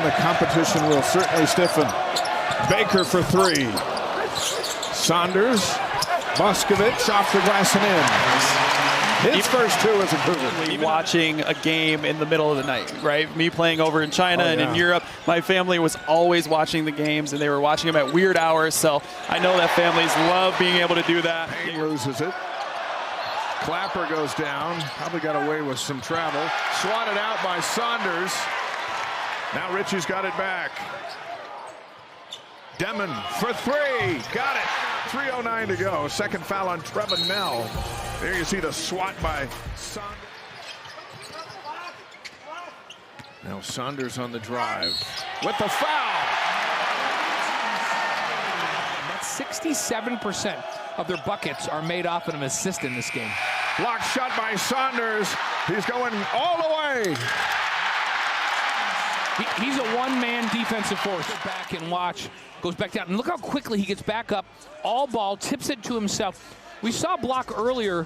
and the competition will certainly stiffen. Baker for three. Saunders, Boscovich off the glass and in. His first two as a Cougar. Watching a game in the middle of the night, right? Me playing over in China and in Europe, my family was always watching the games, and they were watching them at weird hours, so I know that families love being able to do that. He loses it. Clapper goes down, probably got away with some travel. Swatted out by Saunders. Now Richie's got it back. Demon for three, got it. 3:09 to go, second foul on Trevin Nell. There you see the swat by Saunders. Now Saunders on the drive with the foul. That's 67% of their buckets are made off of an assist in this game. Blocked shot by Saunders. He's going all the way. He's a one-man defensive force. Go back and watch. Goes back down. And look how quickly he gets back up. All ball, tips it to himself. We saw a block earlier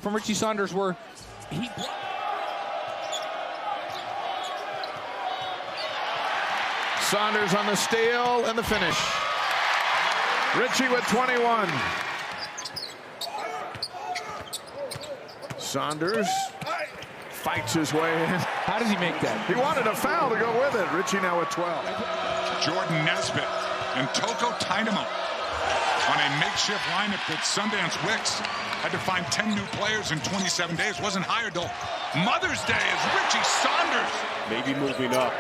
from Richie Saunders where he... Saunders on the steal and the finish. Richie with 21. Saunders fights his way in. How does he make that? He wanted a foul to go with it. Richie now with 12. Jordan Nesbitt and Toko Tynamo on a makeshift lineup that Sundance Wicks had to find 10 new players in 27 days. Wasn't hired till Mother's Day as Richie Saunders. Maybe moving up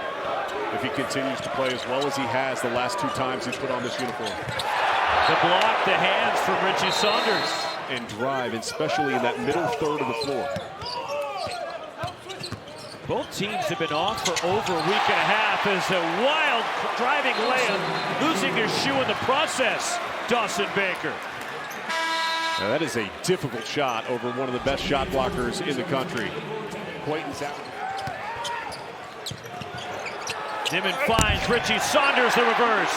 if he continues to play as well as he has the last two times he's put on this uniform. To block the hands from Richie Saunders. And drive, especially in that middle third of the floor. Both teams have been off for over a week and a half as a wild driving layup, losing his shoe in the process. Dawson Baker. Now that is a difficult shot over one of the best shot blockers in the country. Quayton's out. Dimon finds Richie Saunders, the reverse.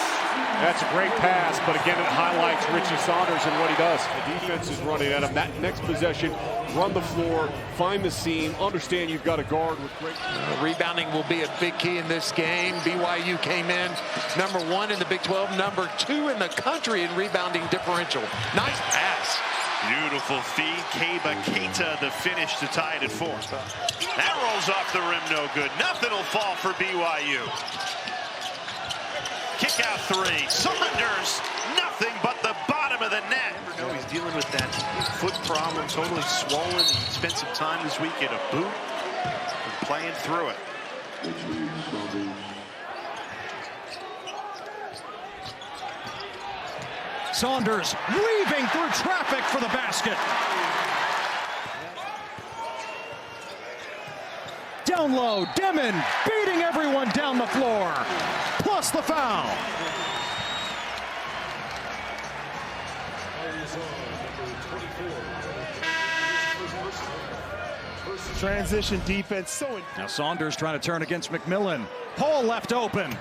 That's a great pass, but again, it highlights Richie Saunders and what he does. The defense is running at him. That next possession, run the floor, find the seam, understand you've got a guard with great... Rebounding will be a big key in this game. BYU came in #1 in the Big 12, #2 in the country in rebounding differential. Nice pass. Beautiful feed. Keba Keita the finish to tie it at 4. That rolls off the rim, no good. Nothing will fall for BYU. Kick out three. Saunders, nothing but the bottom of the net. No, he's dealing with that foot problem, totally swollen. He spent some time this week at a boot and playing through it. Saunders weaving through traffic for the basket. Down low, Demon beating everyone down the floor, plus the foul. Transition defense. Now Saunders trying to turn against McMillan. Hole left open.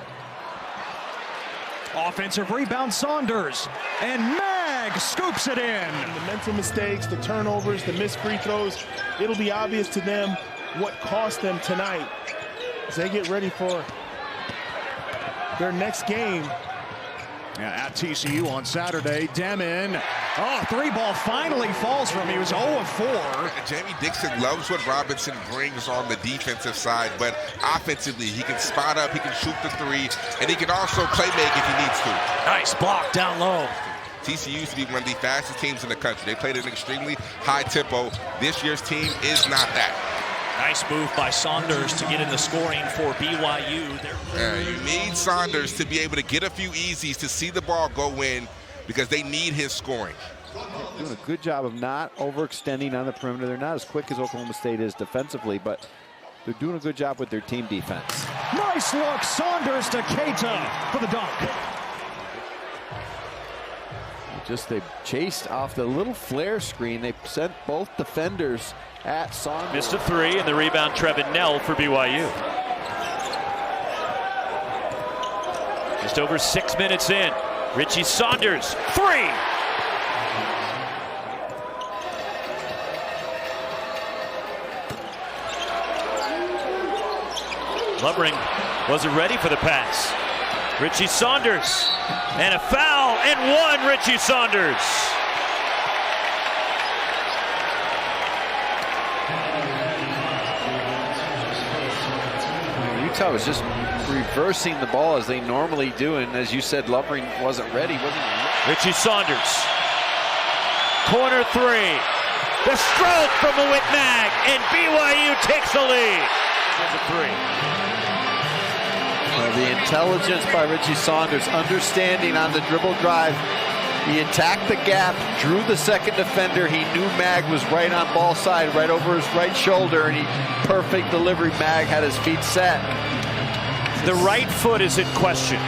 Offensive rebound, Saunders. And Mag scoops it in. And the mental mistakes, the turnovers, the missed free throws, it'll be obvious to them what cost them tonight as they get ready for their next game. Yeah, at TCU on Saturday, Demon. Oh, three ball finally falls from him. He was 0 of 4. Jamie Dixon loves what Robinson brings on the defensive side, but offensively, he can spot up, he can shoot the three, and he can also play make if he needs to. Nice block down low. TCU used to be one of the fastest teams in the country. They played at an extremely high tempo. This year's team is not that. Nice move by Saunders to get in the scoring for BYU. You need Saunders to be able to get a few easies to see the ball go in because they need his scoring. Doing a good job of not overextending on the perimeter. They're not as quick as Oklahoma State is defensively, but they're doing a good job with their team defense. Nice look, Saunders to Keita for the dunk. They chased off the little flare screen. They sent both defenders at Saunders. Missed a three, and the rebound, Trevin Nell for BYU. Just over 6 minutes in. Richie Saunders, three! Lovering Wasn't ready for the pass. Richie Saunders. And a foul, and one, Richie Saunders. Utah was just reversing the ball as they normally do, and as you said, Lovering wasn't ready. Richie Saunders. Corner three. The stroke from Mawit Mag, and BYU takes the lead. The intelligence by Richie Saunders, understanding on the dribble drive. He attacked the gap, drew the second defender. He knew Mag was right on ball side, right over his right shoulder, and perfect delivery. Mag had his feet set. The right foot is in question.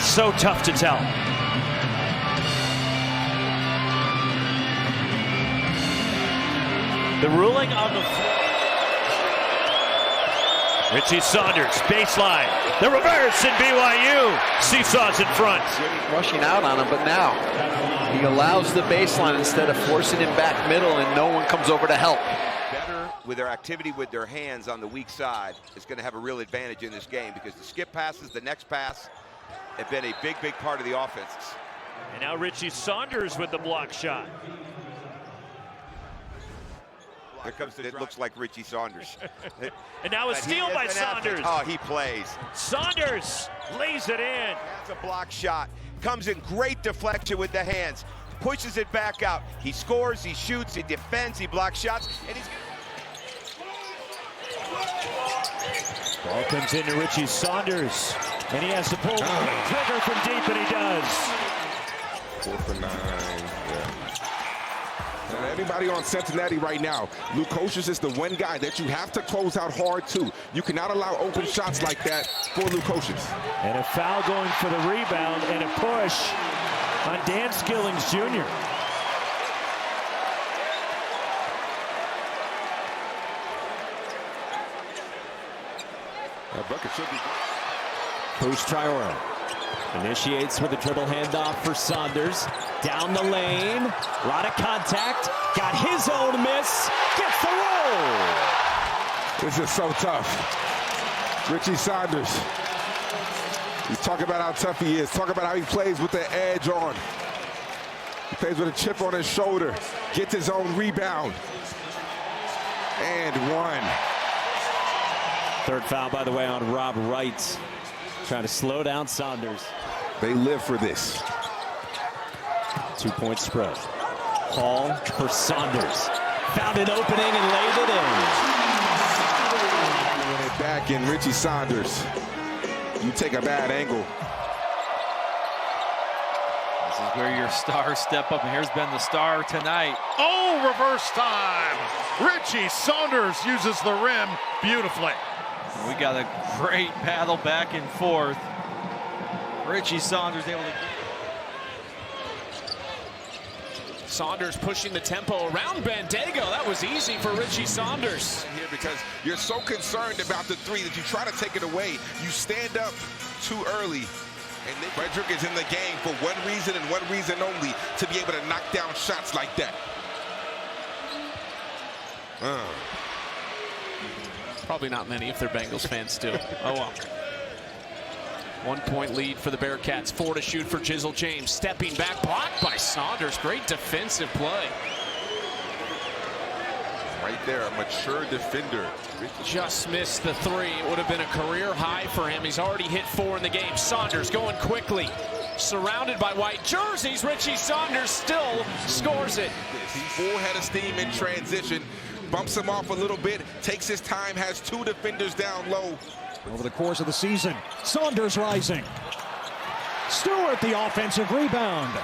So tough to tell. The ruling on the floor. Richie Saunders, baseline. The reverse, and BYU seesaws in front. Rushing out on him, but now he allows the baseline instead of forcing him back middle, and no one comes over to help. Better with their activity with their hands on the weak side is going to have a real advantage in this game, because the skip passes, the next pass, have been a big part of the offenses. And now Richie Saunders with the block shot. Here comes it looks like Richie Saunders. And now a steal by Saunders. Oh, he plays. Saunders lays it in. That's a block shot. Comes in great deflection with the hands. Pushes it back out. He scores, he shoots, he defends, he blocks shots, and he's... Ball comes into Richie Saunders, and he has to pull the trigger from deep, and he does. 4 for 9. Yeah. Everybody on Cincinnati right now, Lukosius is the one guy that you have to close out hard to. You cannot allow open shots like that for Lukosius. And a foul going for the rebound, and a push on Dan Skillings Jr. That bucket should be. Bruce Traore initiates with a dribble handoff for Saunders. Down the lane, a lot of contact, got his own miss, gets the roll. This is so tough. Richie Saunders. He's talking about how tough he is. Talk about how he plays with the edge on. He plays with a chip on his shoulder. Gets his own rebound. And one. Third foul, by the way, on Rob Wright. Trying to slow down Saunders. They live for this. 2-point spread. Hall for Saunders. Found an opening and laid it in. When it back in Richie Saunders. You take a bad angle. This is where your stars step up, and here's been the star tonight. Oh, reverse time. Richie Saunders uses the rim beautifully. We got a great battle back and forth. Richie Saunders able to... Saunders pushing the tempo around Bandego. That was easy for Richie Saunders. Here because you're so concerned about the three that you try to take it away. You stand up too early. And Frederick is in the game for one reason and one reason only, to be able to knock down shots like that. Probably not many if they're Bengals fans still. Oh well. 1-point lead for the Bearcats. 4 to shoot for Jizzle James. Stepping back, blocked by Saunders. Great defensive play. Right there, a mature defender. Just missed the 3. It would have been a career high for him. He's already hit 4 in the game. Saunders going quickly. Surrounded by white jerseys. Richie Saunders still scores it. He's full head of steam in transition. Bumps him off a little bit. Takes his time. Has 2 defenders down low. Over the course of the season, Saunders rising. Stewart the offensive rebound.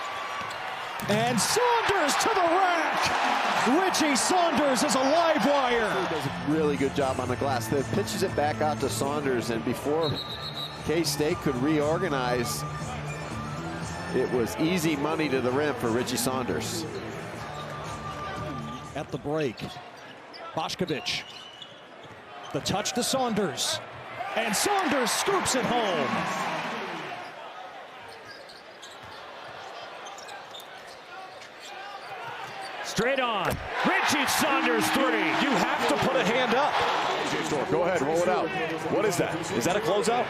And Saunders to the rack. Richie Saunders is a live wire. He does a really good job on the glass. That pitches it back out to Saunders, and before K-State could reorganize, it was easy money to the rim for Richie Saunders. At the break, Bošković. The touch to Saunders. And Saunders scoops it home. Straight on. Richie Saunders 3. You have to put a hand up. Go ahead, roll it out. What is that? Is that a closeout?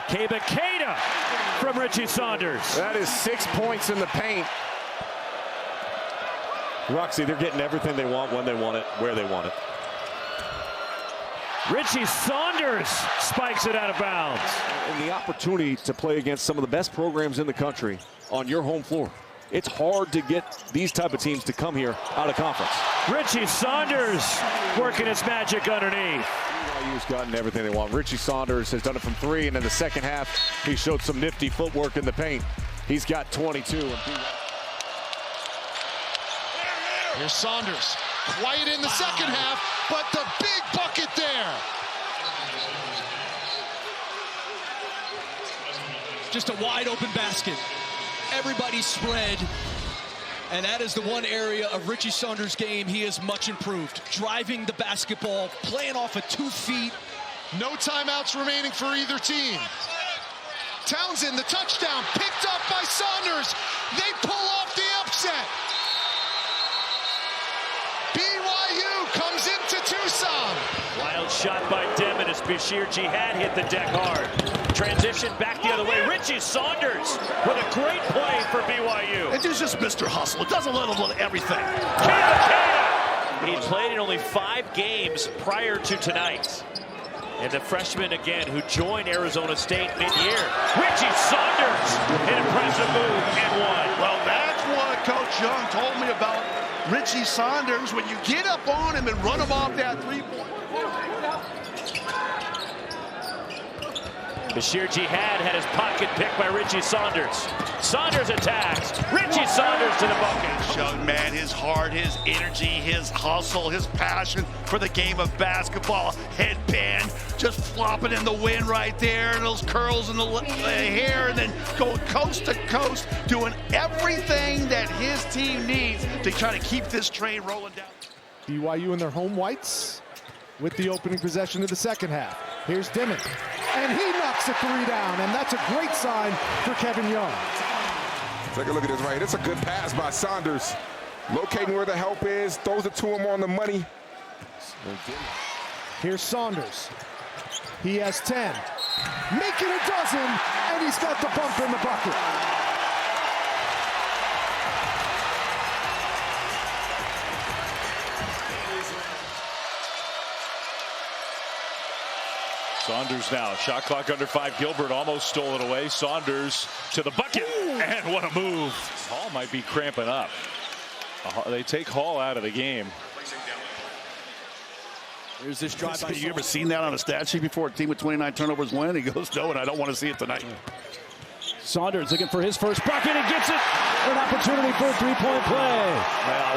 Kebakeda from Richie Saunders. That is 6 points in the paint. Roxy, they're getting everything they want, when they want it, where they want it. Richie Saunders spikes it out of bounds. And the opportunity to play against some of the best programs in the country on your home floor. It's hard to get these type of teams to come here out of conference. Richie Saunders working his magic underneath. BYU's gotten everything they want. Richie Saunders has done it from 3, and in the second half, he showed some nifty footwork in the paint. He's got 22. Here's Saunders. Quiet in the second half, but the big bucket there. Just a wide open basket. Everybody spread. And that is the one area of Richie Saunders' game he is much improved. Driving the basketball, playing off of 2 feet. No timeouts remaining for either team. Townsend, the touchdown, picked up by Saunders. They pull off the upset. BYU comes into Tucson. Wild shot by Demon as Bashir Jihad hit the deck hard. Transition back the other way. Richie Saunders with a great play for BYU. And it's just Mr. Hustle. It doesn't let him with everything. He played in only 5 games prior to tonight. And the freshman again who joined Arizona State mid-year. Richie Saunders, an impressive move and one. Well, that's what Coach Young told me about Richie Saunders. When you get up on him and run him off that three-point. Bashir Jihad had his pocket picked by Richie Saunders. Saunders attacks. Richie Saunders to the bucket. Young man, his heart, his energy, his hustle, his passion for the game of basketball. Headband just flopping in the wind right there. Those curls in the hair, and then going coast to coast, doing everything that his team needs to try to keep this train rolling down. BYU in their home whites with the opening possession of the second half. Here's Dimmick, and he knocks a 3 down, and that's a great sign for Kevin Young. Take a look at this right. It's a good pass by Saunders. Locating where the help is, throws it to him on the money. Here's Saunders. He has 10. Making a dozen, and he's got the bump in the bucket. Saunders now, shot clock under 5. Gilbert almost stole it away. Saunders to the bucket, and what a move. Hall might be cramping up. They take Hall out of the game. Here's this drive by you ever seen that on a stat sheet before? A team with 29 turnovers win? He goes, no, and I don't want to see it tonight. Saunders looking for his first bucket and gets it. An opportunity for a 3-point play.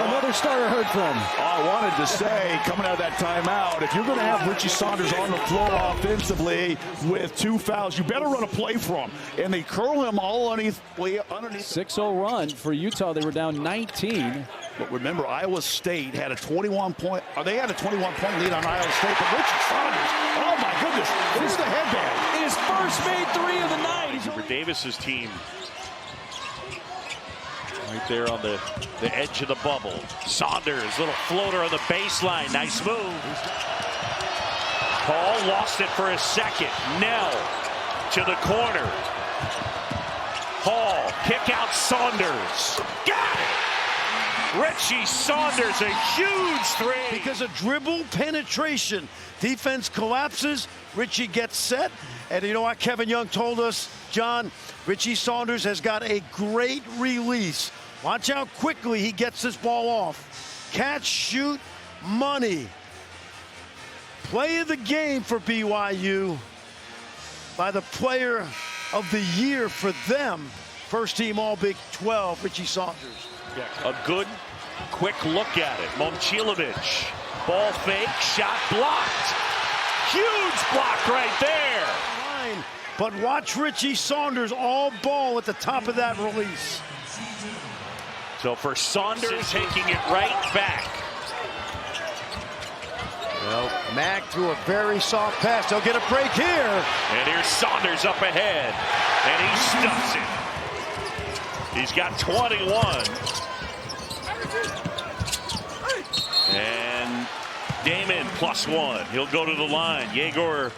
Another starter heard from. I wanted to say, coming out of that timeout, if you're going to have Richie Saunders on the floor offensively with 2 fouls, you better run a play for him. And they curl him all underneath. 6-0 run for Utah. They were down 19. But remember, Iowa State had a 21-point, or they had a 21-point lead on Iowa State. But Richie Saunders, oh my goodness, here's the headband. His first made 3 of the night. For Davis's team. Right there on the edge of the bubble. Saunders, little floater on the baseline. Nice move. Paul lost it for a second. Nell to the corner. Hall, kick out Saunders. Got it! Richie Saunders, a huge 3. Because of dribble penetration. Defense collapses. Richie gets set. And you know what Kevin Young told us, John? Richie Saunders has got a great release. Watch how quickly he gets this ball off. Catch, shoot, money. Play of the game for BYU by the player of the year for them. First team All Big 12, Richie Saunders. A good, quick look at it. Momcilovic, ball fake, shot blocked. Huge block right there. But watch Richie Saunders all ball at the top of that release. So for Saunders, taking it right back. Well, Mack threw a very soft pass. They'll get a break here. And here's Saunders up ahead. And he stuffs it. He's got 21. And Damon +1. He'll go to the line. Yegor